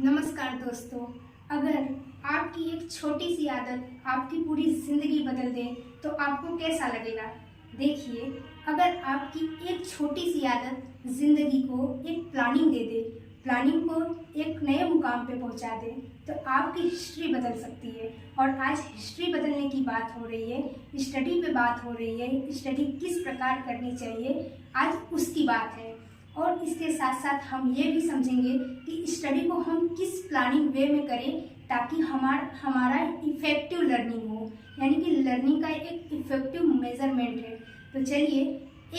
नमस्कार दोस्तों। अगर आपकी एक छोटी सी आदत आपकी पूरी जिंदगी बदल दे तो आपको कैसा लगेगा। देखिए, अगर आपकी एक छोटी सी आदत जिंदगी को एक प्लानिंग दे दे, प्लानिंग को एक नए मुकाम पे पहुंचा दे, तो आपकी हिस्ट्री बदल सकती है। और आज हिस्ट्री बदलने की बात हो रही है, स्टडी पे बात हो रही है। स्टडी किस प्रकार करनी चाहिए, आज उसकी बात है। और इसके साथ साथ हम ये भी समझेंगे कि स्टडी को हम किस प्लानिंग वे में करें ताकि हमारा इफेक्टिव लर्निंग हो, यानी कि लर्निंग का एक इफेक्टिव मेजरमेंट है। तो चलिए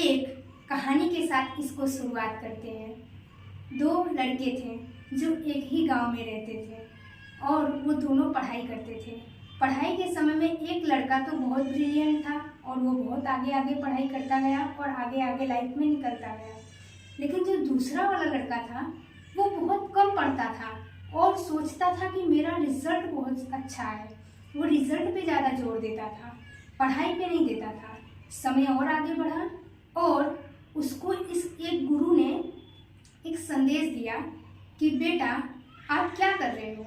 एक कहानी के साथ इसको शुरुआत करते हैं। दो लड़के थे जो एक ही गांव में रहते थे और वो दोनों पढ़ाई करते थे। पढ़ाई के समय में एक लड़का तो बहुत ब्रिलियंट था और वो बहुत आगे आगे पढ़ाई करता गया और आगे आगे लाइफ में निकलता गया। लेकिन जो दूसरा वाला लड़का था वो बहुत कम पढ़ता था और सोचता था कि मेरा रिजल्ट बहुत अच्छा है। वो रिजल्ट पे ज़्यादा जोर देता था, पढ़ाई पे नहीं देता था। समय और आगे बढ़ा और उसको इस एक गुरु ने एक संदेश दिया कि बेटा आप क्या कर रहे हो।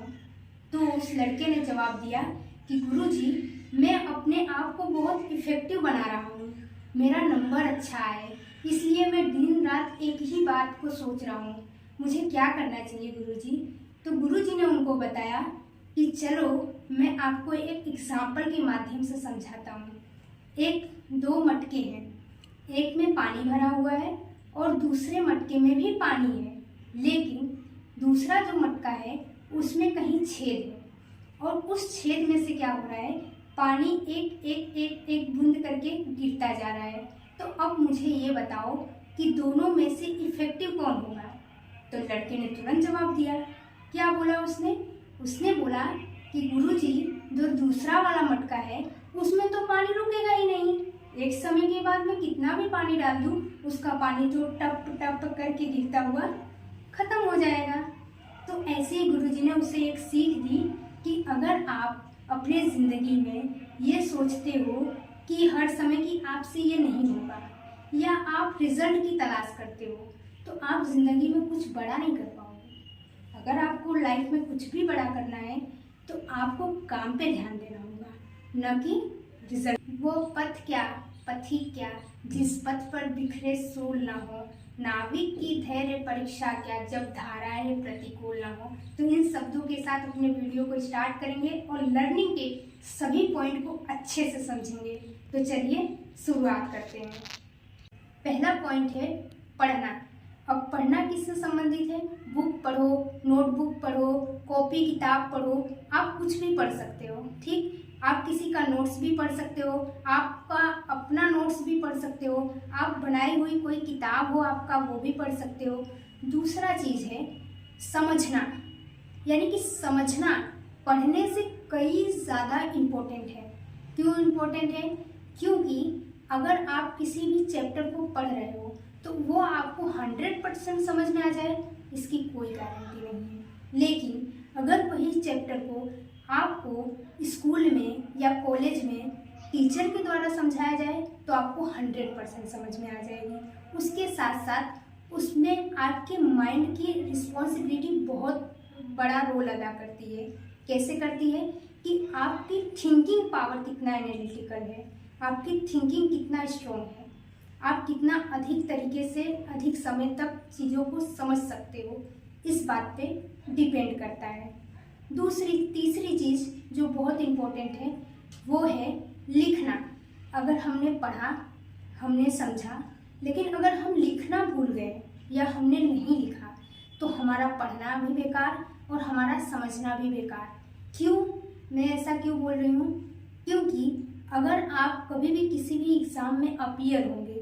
तो उस लड़के ने जवाब दिया कि गुरुजी, मैं अपने आप को बहुत इफेक्टिव बना रहा हूँ, मेरा नंबर अच्छा है, इसलिए मैं दिन रात एक ही बात को सोच रहा हूँ, मुझे क्या करना चाहिए गुरुजी। तो गुरुजी ने उनको बताया कि चलो मैं आपको एक एग्जाम्पल के माध्यम से समझाता हूँ। एक दो मटके हैं, एक में पानी भरा हुआ है और दूसरे मटके में भी पानी है, लेकिन दूसरा जो मटका है उसमें कहीं छेद है और उस छेद में से क्या हो रहा है, पानी एक एक एक एक बूंद करके गिरता जा रहा है। तो अब मुझे ये बताओ कि दोनों में से इफेक्टिव कौन होगा। तो लड़के ने तुरंत जवाब दिया। क्या बोला उसने? उसने बोला कि गुरुजी, जो दूसरा वाला मटका है उसमें तो पानी रुकेगा ही नहीं, एक समय के बाद मैं कितना भी पानी डाल दूँ उसका पानी तो टप टप करके गिरता हुआ खत्म हो जाएगा। तो ऐसे ही गुरुजी ने उसे एक सीख दी कि अगर आप अपने ज़िंदगी में ये सोचते हो कि हर समय की आपसे ये नहीं होगा या आप रिजल्ट की तलाश करते हो, तो आप जिंदगी में कुछ बड़ा नहीं कर पाओगे। अगर आपको लाइफ में कुछ भी बड़ा करना है तो आपको काम पे ध्यान देना होगा, न कि रिजल्ट। वो पथ क्या, पथिक क्या, जिस पथ पर बिखरे सूल न हो, नाविक की धैर्य परीक्षा क्या, जब धाराएं प्रतिकूल न हो। तो इन शब्दों के साथ अपने वीडियो को स्टार्ट करेंगे और लर्निंग के सभी पॉइंट को अच्छे से समझेंगे। तो चलिए शुरुआत करते हैं। पहला पॉइंट है पढ़ना। अब पढ़ना किससे संबंधित है? बुक पढ़ो, नोटबुक पढ़ो, कॉपी किताब पढ़ो, आप कुछ भी पढ़ सकते हो। ठीक, आप किसी का नोट्स भी पढ़ सकते हो, आपका अपना नोट्स भी पढ़ सकते हो, आप बनाई हुई कोई किताब हो आपका वो भी पढ़ सकते हो। दूसरा चीज़ है समझना, यानी कि समझना पढ़ने से कई ज़्यादा इम्पोर्टेंट है। क्यों इम्पोर्टेंट है? क्योंकि अगर आप किसी भी चैप्टर को पढ़ रहे हो तो वो आपको 100% समझ में आ जाए, इसकी कोई गारंटी नहीं है। लेकिन अगर वही चैप्टर को आपको स्कूल में या कॉलेज में टीचर के द्वारा समझाया जाए तो आपको 100% समझ में आ जाएगी। उसके साथ साथ उसमें आपके माइंड की रिस्पॉन्सिबिलिटी बहुत बड़ा रोल अदा करती है। कैसे करती है? कि आपकी थिंकिंग पावर कितना एनालिटिकल है, आपकी थिंकिंग कितना स्ट्रॉन्ग है, आप कितना अधिक तरीके से अधिक समय तक चीज़ों को समझ सकते हो, इस बात पे डिपेंड करता है। तीसरी चीज़ जो बहुत इम्पोर्टेंट है वो है लिखना। अगर हमने पढ़ा, हमने समझा, लेकिन अगर हम लिखना भूल गए या हमने नहीं लिखा तो हमारा पढ़ना भी बेकार और हमारा समझना भी बेकार। क्यों? मैं ऐसा क्यों बोल रही हूँ? क्योंकि अगर आप कभी भी किसी भी एग्ज़ाम में अपीयर होंगे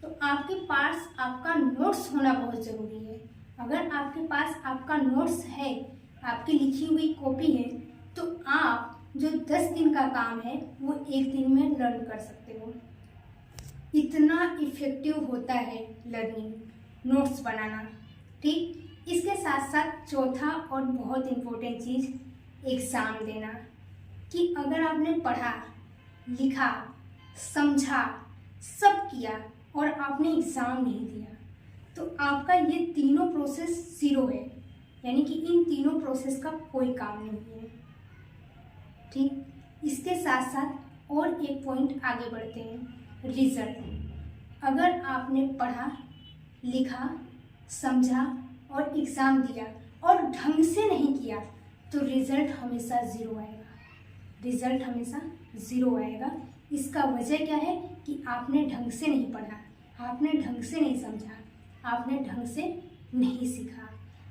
तो आपके पास आपका नोट्स होना बहुत ज़रूरी है। अगर आपके पास आपका नोट्स है, आपकी लिखी हुई कॉपी है, तो आप जो 10 दिन का काम है वो एक दिन में लर्न कर सकते हो। इतना इफेक्टिव होता है लर्निंग, नोट्स बनाना। ठीक, इसके साथ साथ चौथा और बहुत इम्पोर्टेंट चीज़ एग्ज़ाम देना। कि अगर आपने पढ़ा, लिखा, समझा, सब किया और आपने एग्ज़ाम नहीं दिया तो आपका ये तीनों प्रोसेस ज़ीरो है, यानी कि इन तीनों प्रोसेस का कोई काम नहीं है। ठीक, इसके साथ साथ और एक पॉइंट आगे बढ़ते हैं, रिजल्ट। अगर आपने पढ़ा, लिखा, समझा और एग्ज़ाम दिया और ढंग से नहीं किया तो रिजल्ट हमेशा ज़ीरो आएगा। रिजल्ट हमेशा ज़ीरो आएगा। इसका वजह क्या है कि आपने ढंग से नहीं पढ़ा, आपने ढंग से नहीं समझा, आपने ढंग से नहीं सीखा।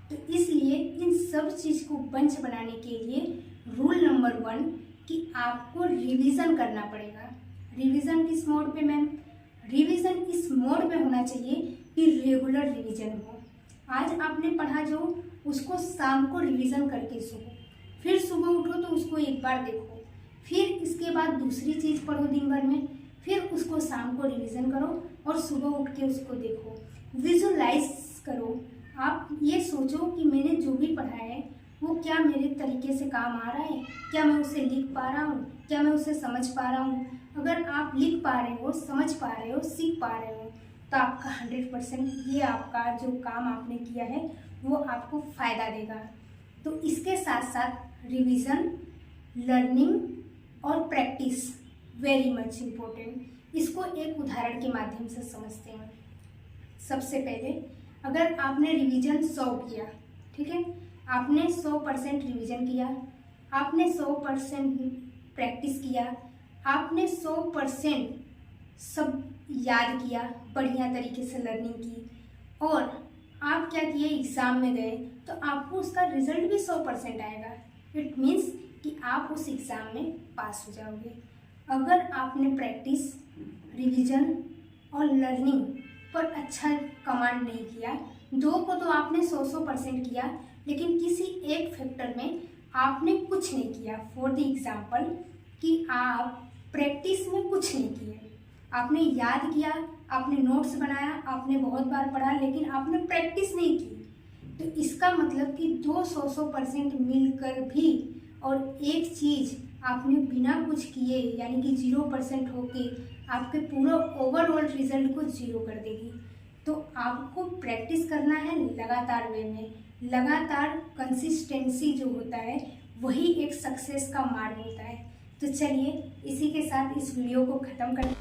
तो इसलिए इन सब चीज़ को बंच बनाने के लिए रूल नंबर 1 कि आपको रिवीजन करना पड़ेगा। रिवीजन किस मोड पे मैम? रिवीजन इस मोड पे होना चाहिए कि रेगुलर रिवीजन हो। आज आपने पढ़ा जो, उसको शाम को रिवीजन करके सो, फिर सुबह उठो तो उसको एक बार देखो, फिर इसके बाद दूसरी चीज़ पढ़ो दिन भर में, फिर उसको शाम को रिवीजन करो और सुबह उठ के उसको देखो। विजुलाइज करो। आप ये सोचो कि मैंने जो भी पढ़ा है वो क्या मेरे तरीके से काम आ रहा है, क्या मैं उसे लिख पा रहा हूँ, क्या मैं उसे समझ पा रहा हूँ। अगर आप लिख पा रहे हो, समझ पा रहे हो, सीख पा रहे हो तो आपका 100% ये आपका जो काम आपने किया है वो आपको फ़ायदा देगा। तो इसके साथ साथ रिवीजन, लर्निंग और प्रैक्टिस वेरी मच इम्पोर्टेंट। इसको एक उदाहरण के माध्यम से समझते हैं। सबसे पहले अगर आपने रिवीजन 100 किया, ठीक है, आपने 100% रिवीजन किया, आपने 100% प्रैक्टिस किया, आपने 100% सब याद किया, बढ़िया तरीके से लर्निंग की और आप क्या किए, एग्ज़ाम में गए तो आपको उसका रिजल्ट भी 100% आएगा। इट मीन्स कि आप उस एग्ज़ाम में पास हो जाओगे। अगर आपने प्रैक्टिस, रिवीजन और लर्निंग पर अच्छा कमांड नहीं किया, दो को तो आपने 100% किया लेकिन किसी एक फैक्टर में आपने कुछ नहीं किया। फॉर द एग्जाम्पल कि आप प्रैक्टिस में कुछ नहीं किए, आपने याद किया, आपने नोट्स बनाया, आपने बहुत बार पढ़ा लेकिन आपने प्रैक्टिस नहीं की, तो इसका मतलब कि 200% मिलकर भी और एक चीज़ आपने बिना कुछ किए यानी कि 0% होके आपके पूरा ओवरऑल रिजल्ट को 0 कर देगी। तो आपको प्रैक्टिस करना है लगातार वे में। लगातार कंसिस्टेंसी जो होता है वही एक सक्सेस का मार्ग होता है। तो चलिए इसी के साथ इस वीडियो को ख़त्म कर